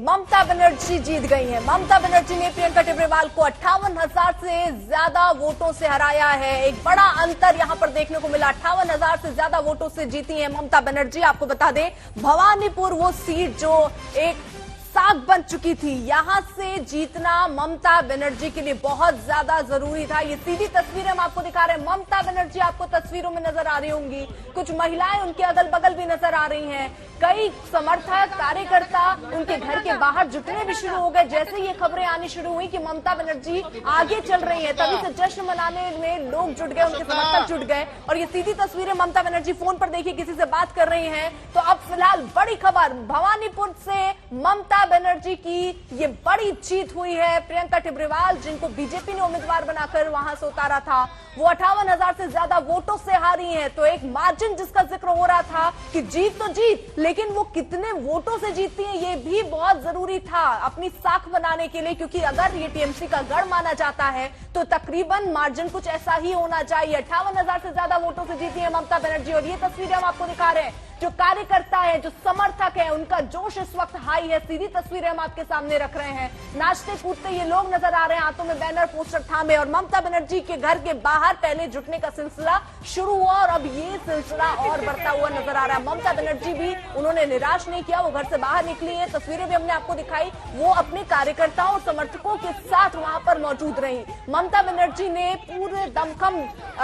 ममता बनर्जी जीत गई हैं। ममता बनर्जी ने प्रियंका टिब्रेवाल को 58,000 से ज्यादा वोटों से हराया है। एक बड़ा अंतर यहां पर देखने को मिला। 58,000 से ज्यादा वोटों से जीती हैं ममता बनर्जी। आपको बता दें, भवानीपुर वो सीट जो एक साग बन चुकी थी, यहां से जीतना ममता बनर्जी के लिए बहुत ज्यादा जरूरी था। ये सीधी तस्वीरें हम आपको दिखा रहे हैं। ममता बनर्जी आपको तस्वीरों में नजर आ रही होंगी, कुछ महिलाएं उनके अगल बगल भी नजर आ रही हैं। कई समर्थक कार्यकर्ता उनके घर के बाहर जुटने भी शुरू हो गए। जैसे ये खबरें आनी शुरू हुई कि ममता बनर्जी आगे चल रही है, तभी से जश्न मनाने में लोग जुट गए, उनके समर्थक जुट गए। और ये सीधी तस्वीरें ममता बनर्जी फोन पर देखिए किसी से बात कर रही हैं। तो अब फिलहाल बड़ी खबर, भवानीपुर से ममता बनर्जी की ये बड़ी जीत हुई है। प्रियंका टिब्रेवाल, जिनको बीजेपी ने उम्मीदवार बनाकर वहां से उतारा था, वो 58,000 से ज्यादा वोटों से हारी हैं। तो एक मार्जिन जिसका जिक्र हो रहा था कि जीत तो जीत, लेकिन वो कितने वोटों से जीतती हैं ये भी बहुत जरूरी था अपनी साख बनाने के लिए, क्योंकि अगर ये टीएमसी का गढ़ माना जाता है तो तकरीबन मार्जिन कुछ ऐसा ही होना चाहिए। 58,000 से ज्यादा वोटों से जीती है ममता बनर्जी। और ये तस्वीरें हम आपको दिखा रहे हैं। जो कार्यकर्ता है, जो समर्थक है, उनका जोश इस वक्त हाई है। सीधी तस्वीरें हम आपके सामने रख रहे हैं। नाचते कूदते ये लोग नजर आ रहे हैं, हाथों में बैनर पोस्टर थामे, और ममता बनर्जी के घर के बाहर पहले जुटने का सिलसिला शुरू हुआ और अब ये सिलसिला और बढ़ता हुआ नजर आ रहा है। ममता बनर्जी भी उन्होंने निराश नहीं किया, वो घर से बाहर निकली है। तस्वीरें भी हमने आपको दिखाई, वो अपने कार्यकर्ताओं और समर्थकों के साथ वहां पर मौजूद रही। ममता बनर्जी ने पूरे दमखम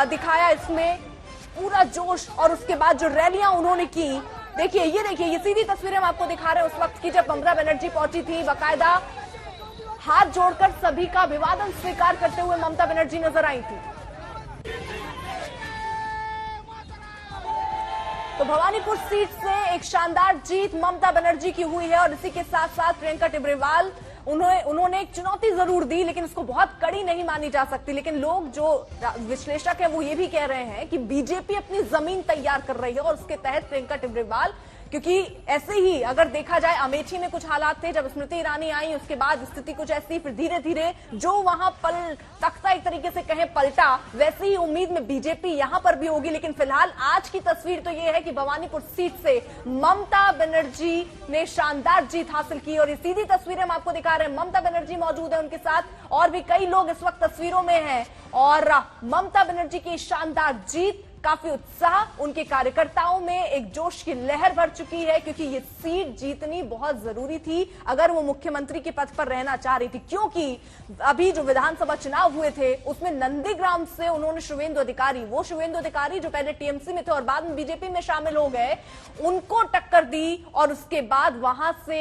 दिखाया इसमें, पूरा जोश। और उसके बाद जो रैलियां उन्होंने की, देखिए ये सीधी तस्वीरें हम आपको दिखा रहे हैं उस वक्त की जब ममता बनर्जी पहुंची थी। बाकायदा हाथ जोड़कर सभी का अभिवादन स्वीकार करते हुए ममता बनर्जी नजर आई थी। तो भवानीपुर सीट से एक शानदार जीत ममता बनर्जी की हुई है। और इसी के साथ साथ प्रियंका टिब्रेवाल, उन्होंने एक चुनौती जरूर दी, लेकिन उसको बहुत कड़ी नहीं मानी जा सकती। लेकिन लोग जो विश्लेषक है वो ये भी कह रहे हैं कि बीजेपी अपनी जमीन तैयार कर रही है और उसके तहत प्रियंका टिब्रेवाल, क्योंकि ऐसे ही अगर देखा जाए अमेठी में कुछ हालात थे, जब स्मृति ईरानी आई उसके बाद स्थिति कुछ ऐसी, फिर धीरे धीरे जो वहां तख्ता एक तरीके से कहें पलटा, वैसे ही उम्मीद में बीजेपी यहां पर भी होगी। लेकिन फिलहाल आज की तस्वीर तो ये है कि भवानीपुर सीट से ममता बनर्जी ने शानदार जीत हासिल की। और ये सीधी तस्वीरें हम आपको दिखा रहे हैं। ममता बनर्जी मौजूद है, उनके साथ और भी कई लोग इस वक्त तस्वीरों में हैं। और ममता बनर्जी की शानदार जीत, काफी उत्साह, उनके कार्यकर्ताओं में एक जोश की लहर भर चुकी है, क्योंकि ये सीट जीतनी बहुत जरूरी थी अगर वो मुख्यमंत्री के पद पर रहना चाह रही थी। क्योंकि अभी जो विधानसभा चुनाव हुए थे उसमें नंदीग्राम से उन्होंने शुवेंदु अधिकारी जो पहले टीएमसी में थे और बाद में बीजेपी में शामिल हो गए, उनको टक्कर दी। और उसके बाद वहां से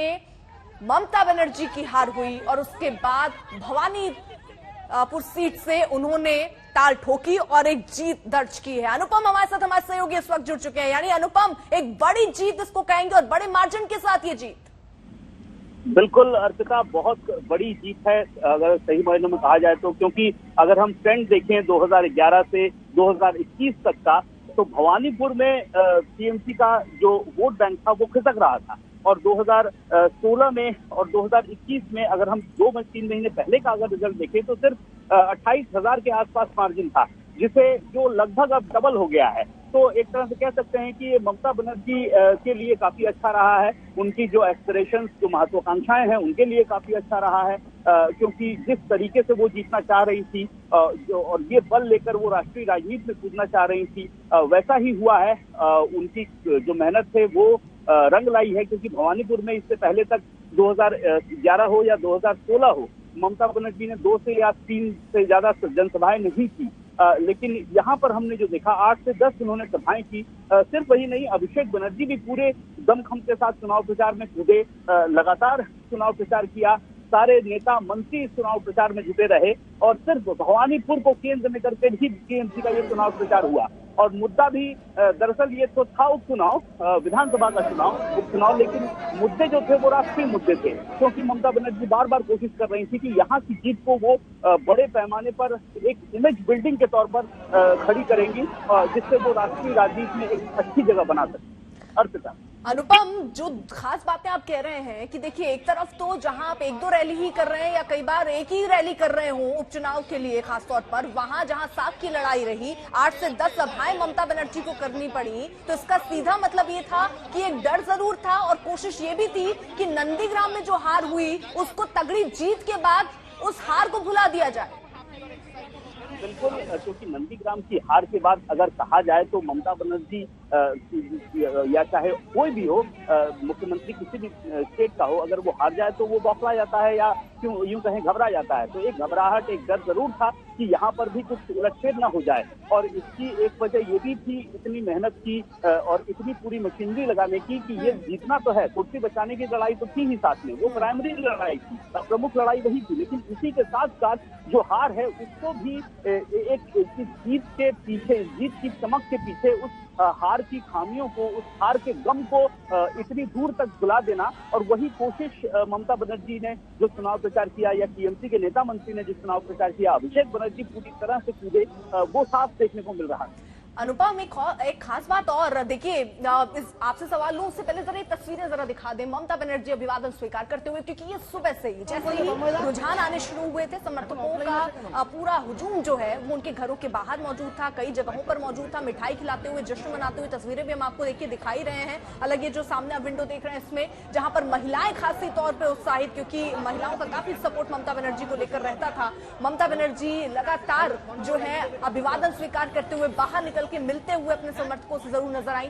ममता बनर्जी की हार हुई और उसके बाद भवानीपुर सीट से उन्होंने ताल ठोकी और एक जीत दर्ज की है। अनुपम हमारे साथ, हमारे सहयोगी इस वक्त जुड़ चुके हैं। यानी अनुपम, एक बड़ी जीत इसको कहेंगे और बड़े मार्जिन के साथ ये जीत। बिल्कुल अर्पिता, बहुत बड़ी जीत है अगर सही मायनों में कहा जाए तो, क्योंकि अगर हम ट्रेंड देखें 2011 से 2021 तक का, तो भवानीपुर में टीएमसी का जो वोट बैंक था वो खिसक रहा था। और 2016 में और 2021 में अगर हम 2-3 महीने पहले का अगर रिजल्ट देखें तो सिर्फ 28,000 के आसपास मार्जिन था, जिसे जो लगभग अब डबल हो गया है। तो एक तरह से कह सकते हैं कि ये ममता बनर्जी के लिए काफी अच्छा रहा है। उनकी जो एस्पिरेशंस, जो महत्वाकांक्षाएं हैं, उनके लिए काफी अच्छा रहा है, क्योंकि जिस तरीके से वो जीतना चाह रही थी और ये बल लेकर वो राष्ट्रीय राजनीति में कूदना चाह रही थी, वैसा ही हुआ है। उनकी जो मेहनत है वो रंग लाई है, क्योंकि भवानीपुर में इससे पहले तक 2011 हो या 2016 हो, ममता बनर्जी ने 2 से या 3 से ज्यादा जनसभाएं नहीं की। लेकिन यहाँ पर हमने जो देखा 8 से 10 उन्होंने सभाएं की। सिर्फ वही नहीं, अभिषेक बनर्जी भी पूरे दमखम के साथ चुनाव प्रचार में कूदे, लगातार चुनाव प्रचार किया। सारे नेता मंत्री इस चुनाव प्रचार में जुटे रहे और सिर्फ भवानीपुर को केंद्र में करके भी टीएमसी का ये चुनाव प्रचार हुआ। और मुद्दा भी दरअसल ये तो था उपचुनाव, विधानसभा का उपचुनाव, लेकिन मुद्दे जो थे वो राष्ट्रीय मुद्दे थे, क्योंकि ममता बनर्जी बार बार कोशिश कर रही थी कि यहाँ की जीत को वो बड़े पैमाने पर एक इमेज बिल्डिंग के तौर पर खड़ी करेंगी, जिससे वो राष्ट्रीय राजनीति में एक अच्छी जगह बना सके। अर्पिता। अनुपम, जो खास बातें आप कह रहे हैं कि देखिए, एक तरफ तो जहां आप एक दो रैली ही कर रहे हैं या कई बार एक ही रैली कर रहे हो उपचुनाव के लिए, खासतौर पर वहां जहां साख की लड़ाई रही, 8 से 10 सभाएं ममता बनर्जी को करनी पड़ी, तो इसका सीधा मतलब ये था कि एक डर जरूर था और कोशिश ये भी थी कि नंदीग्राम में जो हार हुई उसको तगड़ी जीत के बाद उस हार को भुला दिया जाए। बिल्कुल, क्योंकि नंदीग्राम की हार के बाद अगर कहा जाए तो ममता बनर्जी या चाहे कोई भी हो, मुख्यमंत्री किसी भी स्टेट का हो, अगर वो हार जाए तो वो बौखला जाता है या क्यों यूं कहें घबरा जाता है। तो एक घबराहट, एक डर जरूर था कि यहाँ पर भी कुछ उलटफेर न हो जाए, और इसकी एक वजह ये भी थी इतनी मेहनत की और इतनी पूरी मशीनरी लगाने की कि ये जीतना तो है, कुर्सी बचाने की लड़ाई तो थी ही साथ में, वो प्राइमरी लड़ाई थी, प्रमुख लड़ाई वही थी, लेकिन इसी के साथ साथ जो हार है उसको भी एक जीत के पीछे, जीत की चमक के पीछे उस हार की खामियों को, उस हार के गम को इतनी दूर तक भुला देना, और वही कोशिश ममता बनर्जी ने जो चुनाव प्रचार किया या टीएमसी के नेता मंत्री ने जिस चुनाव प्रचार किया, अभिषेक बनर्जी पूरी तरह से कूदे, वो साफ देखने को मिल रहा है। अनुपम, एक खास बात और देखिए, आपसे सवाल लूं उससे पहले जरा तस्वीरें जरा दिखा दें। ममता बनर्जी अभिवादन स्वीकार करते हुए, क्योंकि ये सुबह से ही जैसे ही रुझान आने शुरू हुए थे, समर्थकों का पूरा हुजूम जो है वो उनके घरों के बाहर मौजूद था, कई जगहों पर मौजूद था, मिठाई खिलाते हुए, जश्न मनाते हुए तस्वीरें भी हम आपको देखिए दिखाई रहे हैं। अलग ये जो सामने आप विंडो देख रहे हैं इसमें, जहां पर महिलाएं खासी तौर पर उत्साहित, क्योंकि महिलाओं का काफी सपोर्ट ममता बनर्जी को लेकर रहता था। ममता बनर्जी लगातार जो है अभिवादन स्वीकार करते हुए बाहर निकल के मिलते हुए अपने समर्थकों से जरूर नजर आई।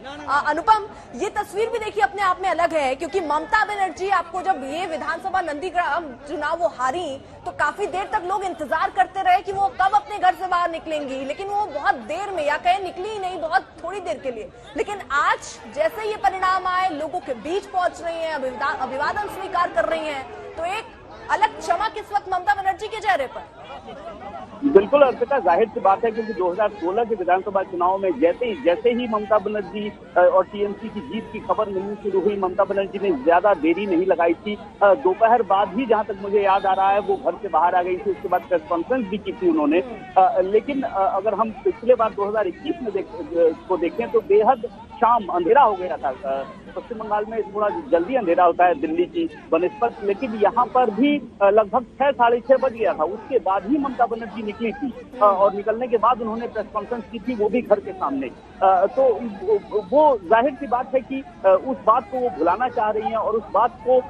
अनुपम, ये तस्वीर भी देखिए अपने आप में अलग है, क्योंकि ममता बनर्जी आपको जब ये विधानसभा नंदीग्राम चुनाव वो हारी तो काफी देर तक लोग इंतजार करते रहे कि वो कब अपने घर से बाहर निकलेंगी, लेकिन वो बहुत देर में, या कहें निकली ही नहीं, बहुत थोड़ी देर के लिए। लेकिन आज जैसे ये परिणाम आए, लोगों के बीच पहुंच रही हैं, अभिवादन स्वीकार कर रही हैं, तो एक अलग चमक इस वक्त ममता बनर्जी के चेहरे पर। बिल्कुल अर्पिता, जाहिर सी बात है, क्योंकि 2016 के विधानसभा चुनाव में जैसे ही ममता बनर्जी और टीएमसी की जीत की खबर मिलनी शुरू हुई, ममता बनर्जी ने ज्यादा देरी नहीं लगाई थी। दोपहर बाद ही, जहां तक मुझे याद आ रहा है, वो घर से बाहर आ गई थी। उसके बाद प्रेस कॉन्फ्रेंस भी की थी उन्होंने। लेकिन अगर हम पिछले बार 2021 में देखें तो बेहद शाम अंधेरा हो गया था। पश्चिम बंगाल में थोड़ा जल्दी अंधेरा होता है दिल्ली की बनस्पत, लेकिन यहाँ पर भी लगभग 6, साढ़े 6 बज गया था। उसके बाद ही ममता बनर्जी निकली थी, और निकलने के बाद उन्होंने प्रेस कॉन्फ्रेंस की थी, वो भी घर के सामने। तो वो जाहिर सी बात है कि उस बात को वो भुलाना चाह रही हैं, और उस बात को,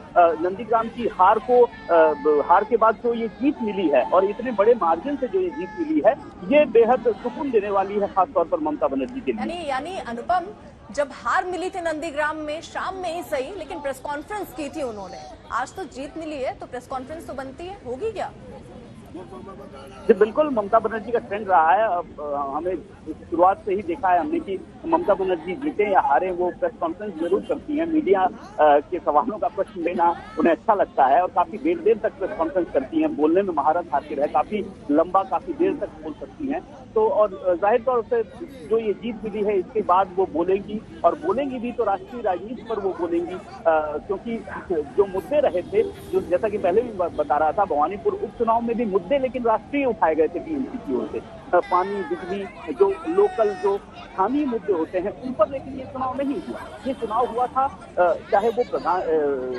नंदीग्राम की हार के बाद जो ये जीत मिली है और इतने बड़े मार्जिन से जो ये जीत मिली है, ये बेहद सुकून देने वाली है, खासतौर पर ममता बनर्जी के लिए। यानी अनुपम, जब हार मिली थी नंदीग्राम में, शाम में ही सही, लेकिन प्रेस कॉन्फ्रेंस की थी उन्होंने। आज तो जीत मिली है तो प्रेस कॉन्फ्रेंस तो बनती है, होगी क्या? जी बिल्कुल, ममता बनर्जी का ट्रेंड रहा है। अब हमें शुरुआत से ही देखा है हमने कि ममता बनर्जी जीते या हारे, वो प्रेस कॉन्फ्रेंस जरूर करती हैं। मीडिया के सवालों का प्रश्न लेना उन्हें अच्छा लगता है, और काफी देर तक प्रेस कॉन्फ्रेंस करती हैं। बोलने में महारत हासिल है, काफी लंबा, काफी देर तक बोल सकती हैं। तो और जाहिर तौर से जो ये जीत मिली है, इसके बाद वो बोलेंगी, और बोलेंगी भी तो राष्ट्रीय राजनीति पर वो बोलेंगी, क्योंकि जो मुद्दे रहे थे, जो जैसा कि पहले भी बता रहा था, भवानीपुर उपचुनाव में भी मुद्दे लेकिन राष्ट्रीय उठाए गए थे टीएमसी की ओर से। पानी, बिजली, जो लोकल, जो स्थानीय मुद्दे होते हैं उन पर, लेकिन ये चुनाव नहीं हुआ। ये चुनाव हुआ था, चाहे वो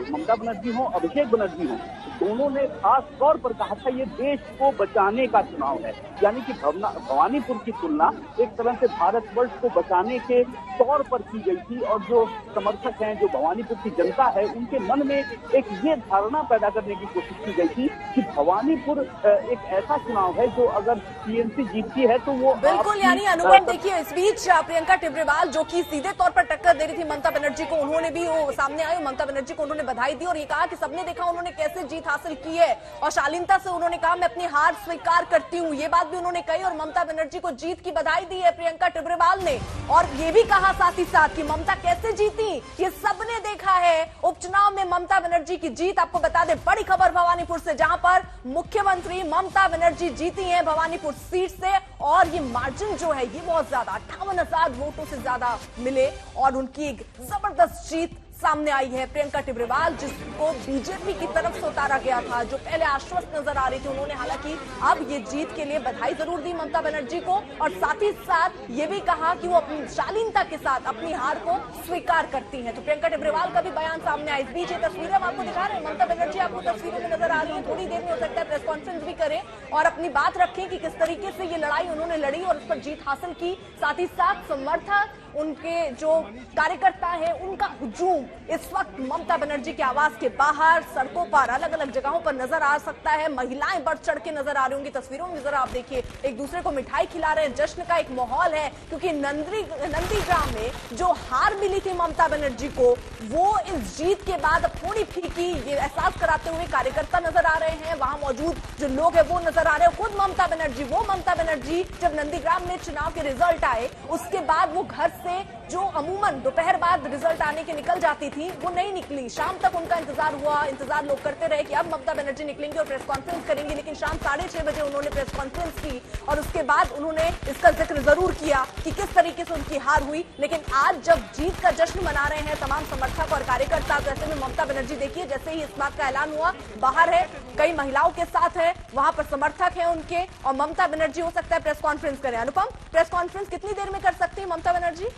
ममता बनर्जी हो, अभिषेक बनर्जी हो, दोनों ने खास तौर पर कहा था ये देश को बचाने का चुनाव है। यानी कि भवानीपुर की तुलना एक तरह से भारतवर्ष को बचाने के तौर पर की गई थी, और जो समर्थक हैं, जो भवानीपुर की जनता है, उनके मन में एक ये धारणा पैदा करने की कोशिश की गई थी कि भवानीपुर एक ऐसा चुनाव है जो अगर टीएमसी जीतती है तो वो बिल्कुल। यानी अनुपम, देखिए इस बीच प्रियंका टिब्रेवाल, जो कि सीधे तौर पर टक्कर दे रही थी ममता बनर्जी को, उन्होंने भी वो सामने आई, ममता बनर्जी को उन्होंने बधाई दी और ये कहा कि सबने देखा उन्होंने कैसे जीत हासिल की है, और शालीनता से उन्होंने कहा मैं अपनी हार स्वीकार करती हूँ, ये बात भी उन्होंने कही, और ममता बनर्जी को जीत की बधाई दी है प्रियंका टिब्रेवाल ने। और ये भी कहा साथ ही साथ कि ममता कैसे जीती ये सबने देखा है। उपचुनाव में ममता बनर्जी की जीत, आपको बता दें बड़ी खबर भवानीपुर से, जहां पर मुख्यमंत्री ममता बनर्जी जीती हैं भवानीपुर सीट से, और ये मार्जिन जो है ये बहुत ज्यादा 58,000 वोटों से ज्यादा मिले, और उनकी एक जबरदस्त जीत सामने आई है। प्रियंका टिब्रेवाल, जिसको बीजेपी की तरफ से उतारा गया था, जो पहले आश्वस्त नजर आ रही थी, उन्होंने हालांकि अब ये जीत के लिए बधाई जरूर दी ममता बनर्जी को और साथ ही साथ ये भी कहा कि वो अपनी शालीनता के साथ अपनी हार को स्वीकार करती हैं। तो प्रियंका टिब्रेवाल का भी बयान सामने आया। इस बीच ये तस्वीरें हम आपको दिखा रहे हैं, ममता बनर्जी आपको तस्वीरों में नजर आ रही है। थोड़ी देर में हो सकता है प्रेस कॉन्फ्रेंस भी करें और अपनी बात रखें कि किस तरीके से ये लड़ाई उन्होंने लड़ी और उस पर जीत हासिल की। साथ ही साथ समर्थक, उनके जो कार्यकर्ता हैं, उनका हुजूम इस वक्त ममता बनर्जी के आवास के बाहर, सड़कों पर, अलग अलग जगहों पर नजर आ सकता है। महिलाएं बढ़ चढ़ के नजर आ रही होंगी तस्वीरों में, जरा आप देखिए, एक दूसरे को मिठाई खिला रहे हैं, जश्न का एक माहौल है, क्योंकि नंदीग्राम में जो हार मिली थी ममता बनर्जी को, वो इस जीत के बाद अब थोड़ी फीकी, ये एहसास कराते हुए कार्यकर्ता नजर आ रहे हैं। वहां मौजूद जो लोग हैं वो नजर आ रहे हैं। खुद ममता बनर्जी, वो ममता बनर्जी जब नंदीग्राम में चुनाव के रिजल्ट आए, उसके बाद वो घर से जो अमूमन दोपहर बाद रिजल्ट आने के निकल जाती थी, वो नहीं निकली। शाम तक उनका इंतजार हुआ, इंतजार लोग करते रहे कि अब ममता बनर्जी निकलेंगे और प्रेस कॉन्फ्रेंस करेंगे, लेकिन शाम 6:30 बजे उन्होंने प्रेस कॉन्फ्रेंस की और उसके बाद उन्होंने इसका जिक्र जरूर किया कि किस तरीके से उनकी हार हुई। लेकिन आज जब जीत का जश्न मना रहे हैं तमाम समर्थक और कार्यकर्ता, तो ऐसे में ममता बनर्जी देखिए, जैसे ही इस बात का ऐलान हुआ, बाहर है, कई महिलाओं के साथ है, वहां पर समर्थक है उनके, और ममता बनर्जी हो सकता है प्रेस कॉन्फ्रेंस करें। अनुपम, प्रेस कॉन्फ्रेंस कितनी देर में कर सकती है ममता बनर्जी?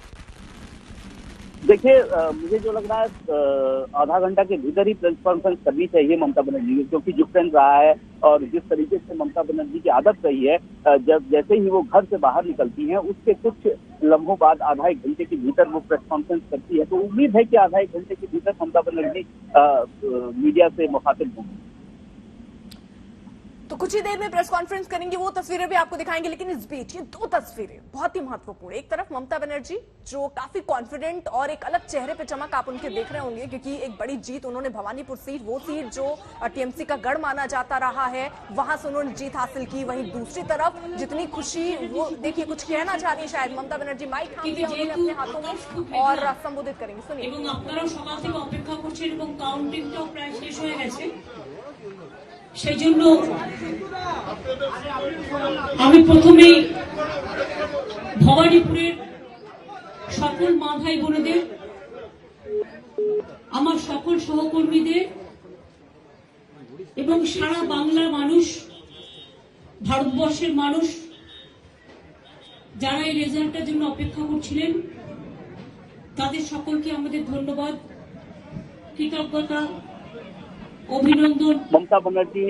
देखिए, मुझे जो लग रहा है आधा घंटा के भीतर ही प्रेस कॉन्फ्रेंस करनी चाहिए ममता बनर्जी की, क्योंकि डिफरेंस रहा है और जिस तरीके से ममता बनर्जी की आदत रही है, जब जैसे ही वो घर से बाहर निकलती हैं, उसके कुछ लम्हों बाद आधा एक घंटे के भीतर वो प्रेस कॉन्फ्रेंस करती है। तो उम्मीद है कि आधा एक घंटे के भीतर ममता बनर्जी मीडिया से मुखातिब होंगी। तो कुछ ही देर में प्रेस कॉन्फ्रेंस करेंगे, वो तस्वीरें भी आपको दिखाएंगे। लेकिन इस बीच ये दो तस्वीरें बहुत ही महत्वपूर्ण। एक तरफ ममता बनर्जी जो काफी कॉन्फिडेंट और एक अलग चेहरे पे चमक आप उनके देख रहे होंगे, क्योंकि एक बड़ी जीत उन्होंने भवानीपुर सीट, वो सीट जो टीएमसी का गढ़ माना जाता रहा है, वहां से उन्होंने जीत हासिल की। वहीं दूसरी तरफ जितनी खुशी, वो देखिए कुछ कहना चाह रही है शायद ममता बनर्जी, माइक थाम दिया उन्होंने अपने हाथों में और संबोधित करेंगे, सुनिए। সেই জন্য আমি প্রথমেই ভবানীপুরের সকল মা ভাই বোনেদের, আমার সকল সহকর্মীদের এবং সারা বাংলার মানুষ, ভারতবর্ষের মানুষ যারা এই রেজাল্টের জন্য অপেক্ষা করছিলেন, তাদের সকলকে আমাদের ধন্যবাদ, কৃতজ্ঞতা, अभिनंदन। ममता बनर्जी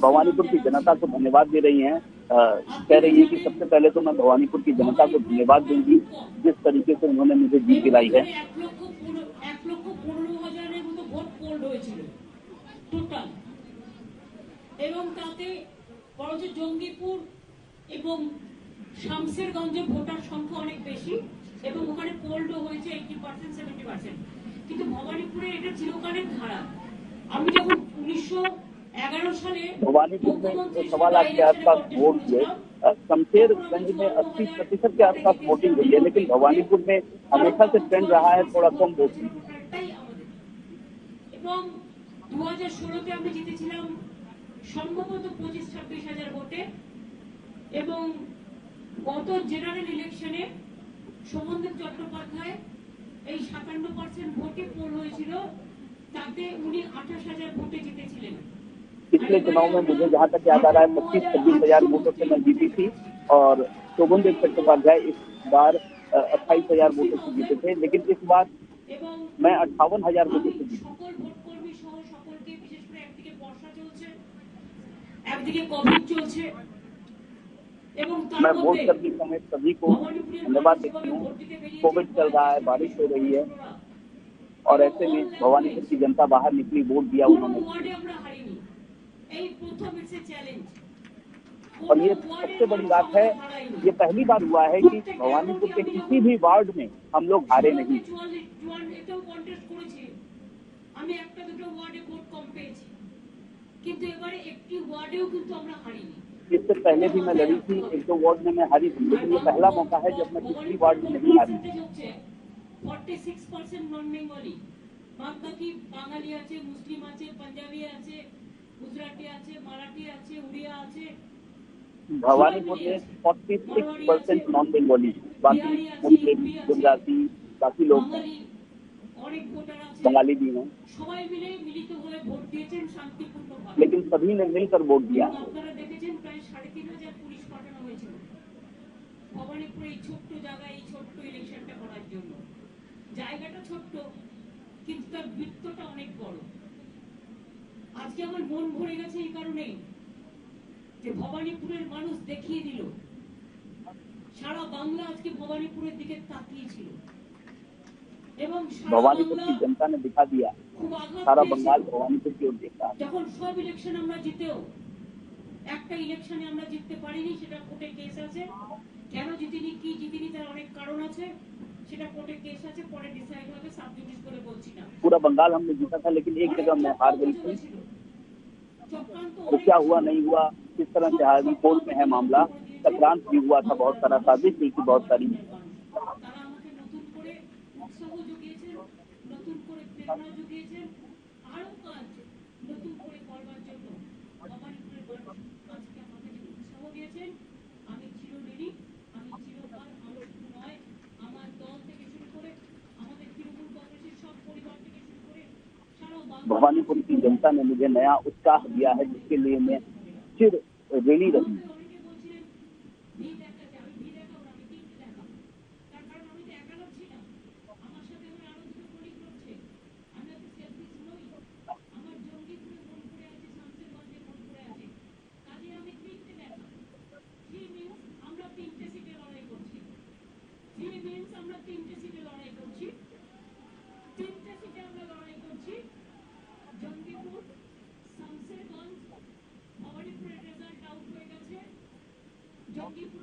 भवानीपुर की जनता को धन्यवाद दे रही हैं। कह रही है कि सबसे पहले तो मैं भवानीपुर की जनता को धन्यवाद दूंगी, जिस तरीके से उन्होंने मुझे जीत दिलाई है। 1,15,000 মতো ভোট পোল্ড হয়েছিল টোটাল, এবং তাতে বরঞ্চ জঙ্গিপুর এবং শামসেরগঞ্জে ভোটার সংখ্যা অনেক বেশি এবং ওখানে পোল্ডও হয়েছে 80%, 70%। কিন্তু ভবানীপুরে এটা চিরকালের ধারা। আমি যখন 1911 সালে भवानीपुर में 1.25 लाख के आसपास वोट हुए। शमशेरगंज में 80% के आसपास वोटिंग हुई है, लेकिन भवानीपुर में हमेशा से ट्रेंड रहा है थोड़ा कम वोटिंग। এবং 2016-তে আমরা জিতেছিলাম সম্ভবত 25-26 হাজার ভোটে, এবং গত জেনারেল ইলেকশনে শোভনদেব চট্টোপাধ্যায় এই 57% ভোটে পোল হয়েছিল, তাতে উনি 28,000 ভোটে জিতেছিলেন। पिछले चुनाव में मुझे जहाँ तक याद आ रहा है 25-26 हजार वोटों से मैं जीती थी, और शोभनदेव चट्टोपाध्याय इस बार 28,000 वोटों से जीते थे, लेकिन इस बार मैं 58,000 वोटों से जीती। সকল ভোটকর্মী সহ সকলকে, বিশেষ করে একদিকে বর্ষা চলছে, একদিকে কোভিড চলছে, এবং मैं वोट करते समय सभी को धन्यवाद देती हूँ। कोविड चल रहा है, बारिश हो रही है, और ऐसे में भवानीपुर की जनता बाहर निकली, वोट दिया उन्होंने। और ये सबसे बड़ी बात है, ये पहली बार हुआ है कि भवानीपुर के किसी भी वार्ड में हम लोग हारे नहीं। इससे पहले भी मैं लड़ी थी, 1-2 वार्ड में मैं हारी थी, लेकिन ये पहला मौका है जब मैं किसी वार्ड में नहीं हारी। 46% নন বেঙ্গলি, বাকি বাঙালি আছে, মুসলিম আছে, পাঞ্জাবি আছে, গুজরাটি আছে, মারাঠি আছে, উড়িয়া আছে। भवानीपुर में 46% नॉन बेंगोली, बाकी मुस्लिम, गुजराती, बाकी लोग। অনেক ভোটার আছে बंगाली भी हैं, সবাই মিলে মিলিত হয়ে ভোট দিয়েছেন শান্তিপূর্ণভাবে। लेकिन सभी ने मिलकर वोट दिया। এবং আপনারা দেখেছেন প্রায় 3,500 পুলিশ পাঠানো হয়েছিল ভবানীপুরে এই ছোট্ট জায়গায় এই ছোট্ট ইলেকশনটা করার জন্য। জায়গাটা ছোট্ট কিন্তু তার বৃত্তটা অনেক বড়। আজকে আমার মন ভরে গেছে এই কারণে যে ভবানীপুরের মানুষ দেখিয়ে দিল সারা বাংলা আজকে ভবানীপুরের দিকে তাকিয়েছিল এবং সারা भवानीपुर বাংলা की जनता ने दिखा दिया, খুব আঘাত सारा পেয়েছিল। बंगाल भवानीपुर की ओर देख रहा है। যখন সব ইলেকশন আমরা জিতেও একটা ইলেকশনে আমরা জিততে পারিনি, সেটা কোর্টে কেস আছে। কেন জিতিনি, কি জিতিনি, তার অনেক কারণ আছে, সেটা কোর্টে কেস আছে, পরে ডিসাইড হবে, সাবজুডিস করে বলছি না। पूरा बंगाल हमने जीता था, लेकिन एक जगह में हार गई थी। तो क्या हुआ नहीं हुआ, किस तरह से हार गई, कोर्ट में है मामला। संक्रांत भी हुआ था, बहुत सारा साजिश हुई थी, बहुत सारी। তারা আমাকে নতুন করে উৎসাহ জুগিয়েছেন, নতুন করে প্রেরণা জুগিয়েছেন, আরো কাজ নতুন করে করবার জন্য ভবানীপুরের মানুষ আজকে আমাকে যে উৎসাহ দিয়েছেন, আমি চিরঋণী, আমি চিরকাল। আমি শুধু নয়, আমার দল থেকে শুরু করে আমাদের তৃণমূল কংগ্রেসের সব পরিবার থেকে শুরু করে সারা বাংলা भवानीपुर की जनता ने मुझे नया उत्साह दिया है, जिसके लिए मैं चिर ऋणी रही। অনেকে বলছিলেন ভি দেখাতে, আমি ভি দেখাবো না, আমি তিনটে দেখাবো। তার কারণ আমি তো একা লোক ছিলাম, আমার সাথে আমার আরো দুটো কলিগ রয়েছে। আমি হয়তো সেলফিশ নই, আমার জঙ্গিপুরে মন পড়ে আছে, শামসেরগঞ্জে মন পড়ে আছে, কাজে আমি তিনটে দেখাবো। থ্রি মিনস আমরা তিনটে সিটে লড়াই করছি, থ্রি মিনস আমরা তিনটে সিটে লড়াই করছি, তিনটে সিটে আমরা লড়াই করছি। জঙ্গিপুর, শামসেরগঞ্জ, ভবানীপুরের রেজাল্ট আউট হয়ে গেছে।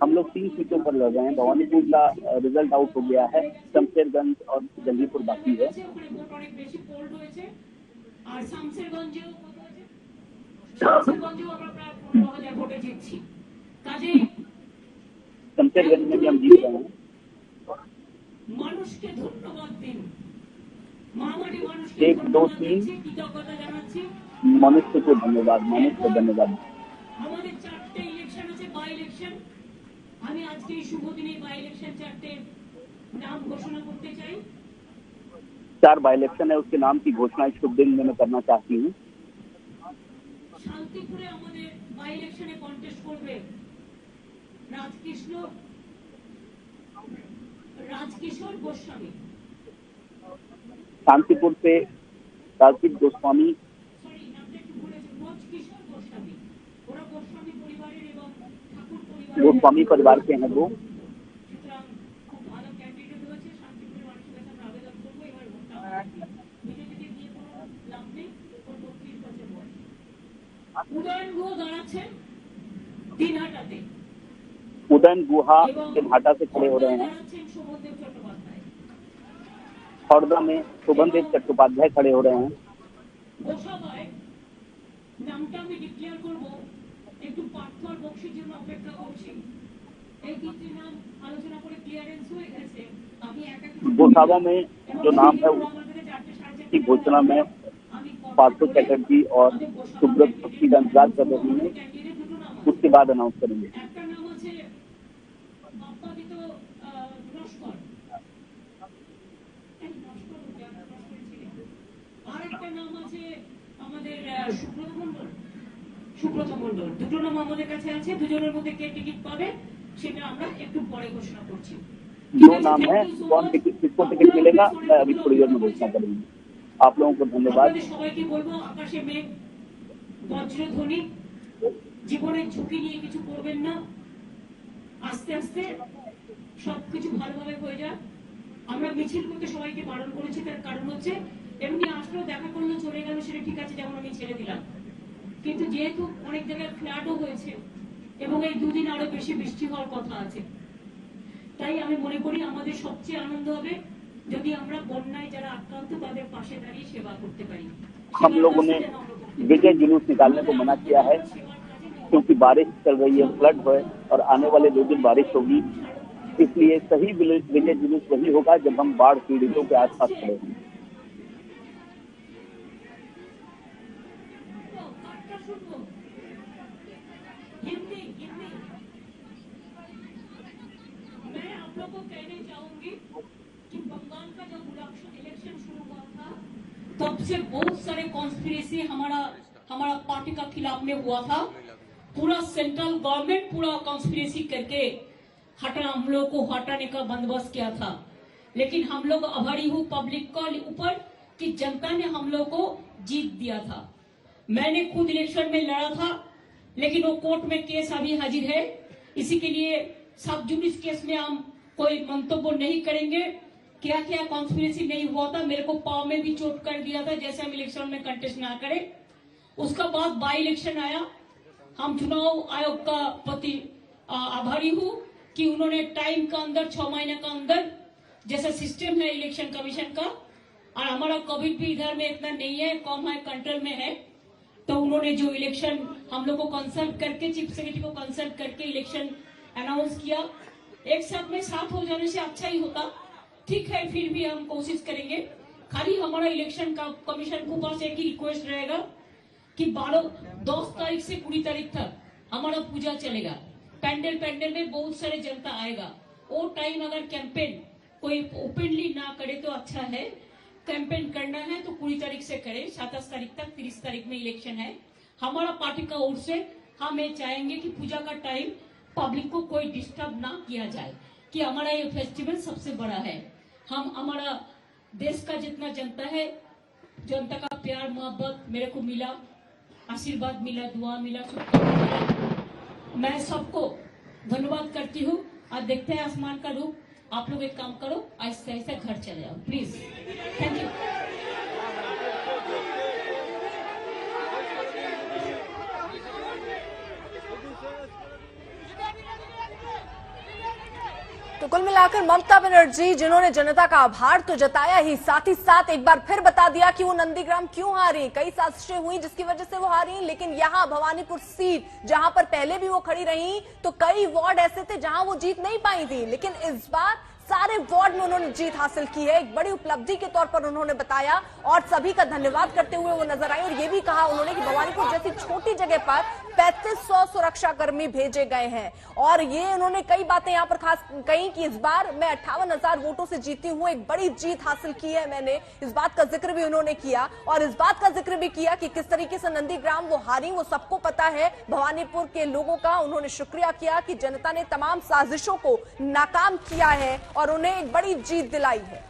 हम लोग 3 सीटों पर लड़ रहे हैं। भवानीपुर का रिजल्ट आउट हो गया है, शमशेरगंज और जंगीपुर बाकी है। ওখানে ভোট অনেক বেশি পোল্ড হয়েছে। আর শামসেরগঞ্জেও কত হয়েছে? শামসেরগঞ্জেও আমরা প্রায় 15,000 ভোটে জিতছি। কাজেই शमशेरगंज में भी हम जीत रहे हैं। মানুষকে ধন্যবাদ দিন, মহামারী মানুষকে एक, दो, ধন্যবাদ तीन। দিচ্ছি, কৃতজ্ঞতা জানাচ্ছি। मनुष्य को धन्यवाद, मनुष्य को धन्यवाद। আমাদের 4টে ইলেকশন আছে, বাই ইলেকশন। আমি আজকে এই শুভ দিনে বাই ইলেকশন 4টে নাম ঘোষণা করতে চাই। 4 बाई इलेक्शन है, उसके नाम की घोषणा इस शुभ दिन में मैं करना चाहती हूँ। শান্তিপুরে আমাদের বাই ইলেকশনে কন্টেস্ট করবে রাজকিশোর গোস্বামী। शांतिपुर से राजदीप गोस्वामी, সরি, নামটা একটু ভুলেছি, ব্রজকিশোর গোস্বামী। ওরা গোস্বামী পরিবারের এবং ঠাকুর পরিবারের। गोस्वामी परिवार के हैं वो। সুতরাং খুব ভালো ক্যান্ডিডেট হয়েছে। শান্তিপুরের মানুষের কাছে আমরা আবেদন করবো এবার ভোটটা বিজেপিকে দিয়ে কোনো লাভ নেই। ওর 32 বছর বয়স। উদয়ন গুহ দাঁড়াচ্ছেন দিনহাটাতে उदयन गुहा के घाटा से खड़े हो रहे हैं। দাঁড়াচ্ছেন শোভনদেব চট্টোপাধ্যায়। हरदा में शोभनदेव चट्टोपाध्याय खड़े हो रहे हैं। গোসাবায় নামটা আমি ডিক্লেয়ার করব, একটু পার্থ আর বক্সির জন্য অপেক্ষা করছি। এই তিনটি নাম আলোচনা করে ক্লিয়ারেন্স হয়ে গেছে। আমি একা गोसावा में जो नाम है उसकी घोषणा में पार्थो चैटर्जी और सुब्रत बख्शी का इंतजार कर रही है, उसके बाद अनाउंस करेंगे। একটা নাম আছে বাপ্পাদিত নস্কর, আর একটা নাম আছে আমাদের সুব্রত মণ্ডল। দুটো নাম আমাদের কাছে আছে, দুজনের মধ্যে কে টিকিট পাবে সেটা আমরা একটু পরে ঘোষণা করছি। जो नाम है, कौन टिकट, किसको टिकट मिलेगा, मैं अभी थोड़ी देर में घोषणा करूंगी। आप लोगों को धन्यवाद। আপনাদের সবাইকে বলবো, আকাশে মেঘ বজ্রধ্বনি, জীবনের ঝুঁকি নিয়ে কিছু করবেন না। আস্তে আস্তে সবকিছু ভালোভাবে হয়ে যাক। আমরা মিছিল করতে সবাইকে বারণ করেছি, তার কারণ হচ্ছে এমনি আসলেও দেখা করলো চলে গেল, সেটা ঠিক আছে, যেমন আমি ছেড়ে দিলাম। কিন্তু যেহেতু অনেক জায়গায় ফ্ল্যাটও হয়েছে এবং এই দুদিন আরো বেশি বৃষ্টি হওয়ার কথা আছে, তাই আমি মনে করি আমাদের সবচেয়ে আনন্দ হবে যদি আমরা বন্যায় যারা আক্রান্ত তাদের পাশে দাঁড়িয়ে সেবা করতে পারি। हम लोगों ने विजय जुलूस निकालने को मना किया है, क्योंकि बारिश चल रही है, फ्लड है और आने वाले 2 दिन बारिश होगी। इसलिए सही विजय जुलूस वही होगा जब हम बाढ़ पीड़ितों के आसपास खड़े होंगे। मैं आप लोगों को कहने चाहूंगी कि बंगाल का जब इलेक्शन शुरू हुआ से बहुत सारे कॉन्स्पिरेसी हमारा पार्टी का खिलाफ में हुआ था। पूरा सेंट्रल गवर्नमेंट पूरा कॉन्स्पिरेसी करके हम लोग को हटाने का बंदोबस्त किया था, लेकिन हम लोग आभारी हूँ पब्लिक का ऊपर कि जनता ने हम लोग को जीत दिया था। मैंने खुद इलेक्शन में लड़ा था, लेकिन वो कोर्ट में केस अभी हाजिर है, इसी के लिए सब जुडिस केस में हम कोई मंतव्य नहीं करेंगे। क्या क्या कॉन्स्पिरेसी नहीं हुआ था, मेरे को पाव में भी चोट कर दिया था जैसे हम इलेक्शन में कंटेस्ट ना करें। उसका बाद बाई इलेक्शन आया। हम चुनाव आयोग का प्रति आभारी हूँ कि उन्होंने टाइम का अंदर 6 महीने का अंदर जैसा सिस्टम है इलेक्शन कमीशन का, और हमारा कोविड भी इधर में इतना नहीं है, कम है, कंट्रोल में है, तो उन्होंने जो इलेक्शन हम लोग को कंसल्ट करके चीफ सेक्रेटरी को कंसल्ट करके इलेक्शन अनाउंस किया। एक साथ में साथ हो जाने से अच्छा ही होता, ठीक है, फिर भी हम कोशिश करेंगे। खाली हमारा इलेक्शन का कमीशन के ऊपर से एक ही रिक्वेस्ट रहेगा कि 10 तारीख से 20 तारीख तक हमारा पूजा चलेगा। पैंडल में बहुत सारे जनता आएगा। वो टाइम अगर कैंपेन कोई ओपनली ना करे तो अच्छा है। कैंपेन करना है तो 20 तारीख से करें, 27 तारीख तक, 30 तारीख में इलेक्शन है। हमारा पार्टी का ओर से हम ये चाहेंगे कि पूजा का टाइम पब्लिक को कोई डिस्टर्ब ना किया जाए, कि हमारा ये फेस्टिवल सबसे बड़ा है। हम हमारा देश का जितना जनता है, जनता का प्यार मोहब्बत मेरे को मिला, आशीर्वाद मिला, दुआ मिला, शुभकामना मिला। मैं सबको धन्यवाद करती हूँ। और देखते हैं आसमान का रूप। आप लोग एक काम करो, ऐसे ऐसे घर चले जाओ प्लीज। Thank you. तो कुल मिलाकर ममता बनर्जी जिन्होंने जनता का आभार तो जताया ही, साथ ही साथ एक बार फिर बता दिया कि वो नंदीग्राम क्यों हारी। कई साजिशें हुई जिसकी वजह से वो हारी, लेकिन यहां भवानीपुर सीट जहां पर पहले भी वो खड़ी रही, तो कई वार्ड ऐसे थे जहां वो जीत नहीं पाई थी, लेकिन इस बार सारे वार्ड में उन्होंने जीत हासिल की है। एक बड़ी उपलब्धि के तौर पर उन्होंने बताया और सभी का धन्यवाद करते हुए वो नजर आई। और ये भी कहा उन्होंने कि भवानीपुर जैसी छोटी जगह पर 3500 सुरक्षाकर्मी भेजे गए हैं। और ये उन्होंने कई बातें यहाँ पर खास कही कि इस बार मैं 58,000 वोटों से जीती हूँ, एक बड़ी जीत हासिल की है मैंने। इस बात का जिक्र भी उन्होंने किया और इस बात का जिक्र भी किया कि किस तरीके से नंदीग्राम वो हारी, वो सबको पता है। भवानीपुर के लोगों का उन्होंने शुक्रिया किया कि जनता ने तमाम साजिशों को नाकाम किया है और उन्हें एक बड़ी जीत दिलाई है।